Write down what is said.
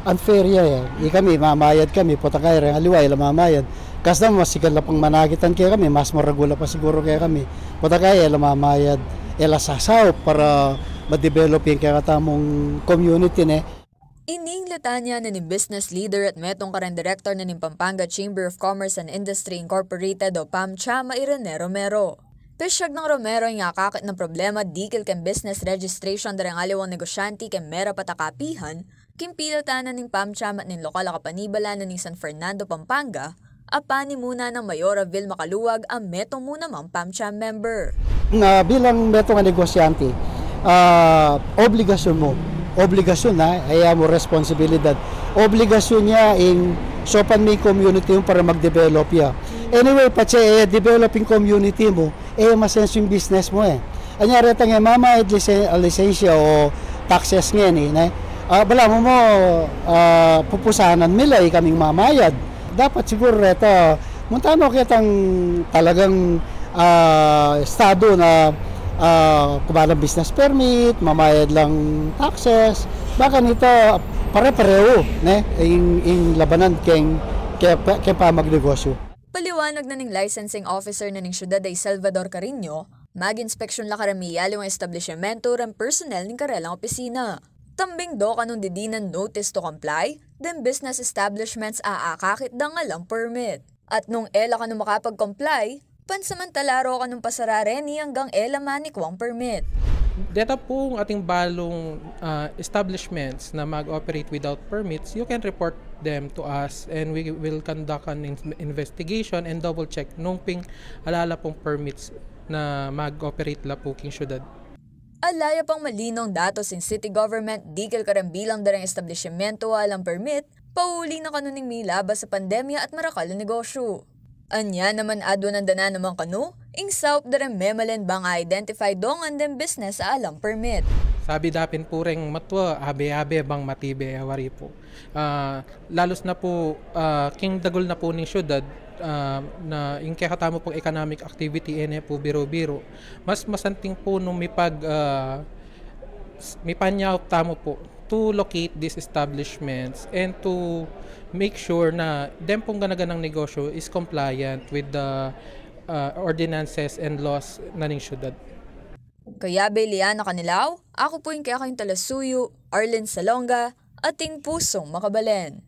Unfair ya. Kami, mamayad kami, putakay, aliway, lamamayad. Kasi naman, masikal na pang managitan kaya kami, mas maragula pa siguro kaya kami. Putakay, lamamayad, sasaw para ma-develop yung kaya katamong community ne. Ining latanya na ni business leader at metong karen director na ni Pampanga Chamber of Commerce and Industry Incorporated o PAMCHA Irene Romero. Pisyag ng Romero nga kakit ng problema dikil ken business registration darang aliwang negosyante ken mera patakapihan, kimpilatan na ning PAMCHA at ning lokal a kapanibala na ning San Fernando, Pampanga, apani muna ng Mayora Vilma Kaluwag ang metong muna mang PAMCHA member. Bilang metong negosyante, obligasyon na, ay mo responsibilidad. Obligasyon niya in sopan may community mo para mag-develop ya. Anyway, pati developing community mo, masenso yung business mo eh. Anyari ito nga, mama, lisensya o taxes nga ni, bala mo pupusanan nila kaming mamayad. Dapat siguro ito, muntano kitang talagang estado na kumalang business permit, mamayad lang taxes, baka nito pare-pareho yung labanan kaya pa magnegosyo. Paliwanag na ning licensing officer na ning syudad ay Salvador Carino, mag-inspeksyon la karamiyal yung establishmento ran personnel ning karelang opisina. Tambing do kanong didinan notice to comply, then business establishments aakakit da nga lang permit. At nung ela kanong makapag-comply, pansamantala ro kanong pasarare ni hanggang ela manikwang permit. Data po ating balong establishments na mag-operate without permits, you can report them to us and we will conduct an investigation and double check nung ping alala pong permits na mag-operate la po king syudad. Alaya pang malinong datos in city government, dikil karambilang darang establishmento walang permit, pauli na kanuning milabas sa pandemya at marakal na negosyo. Anya naman adwa ng dana naman kanu, ing south darang memalen bang identify dongan dem business sa alang permit. Sabi dapin po ring matwa, abe-abe bang matibe awari po. Lalos na po, king dagol na po ng syudad, na yung kaya katamo pong economic activity po biro-biro. Mas masanting po nung may panyaw tamo po to locate these establishments and to make sure na dem pong ganaganang negosyo is compliant with the ordinances and laws na ning syudad. Kaya Beliana Kanilaw, ako po yung kaya kayong Talasuyo, Arlen Salonga, ating pusong Makabalen.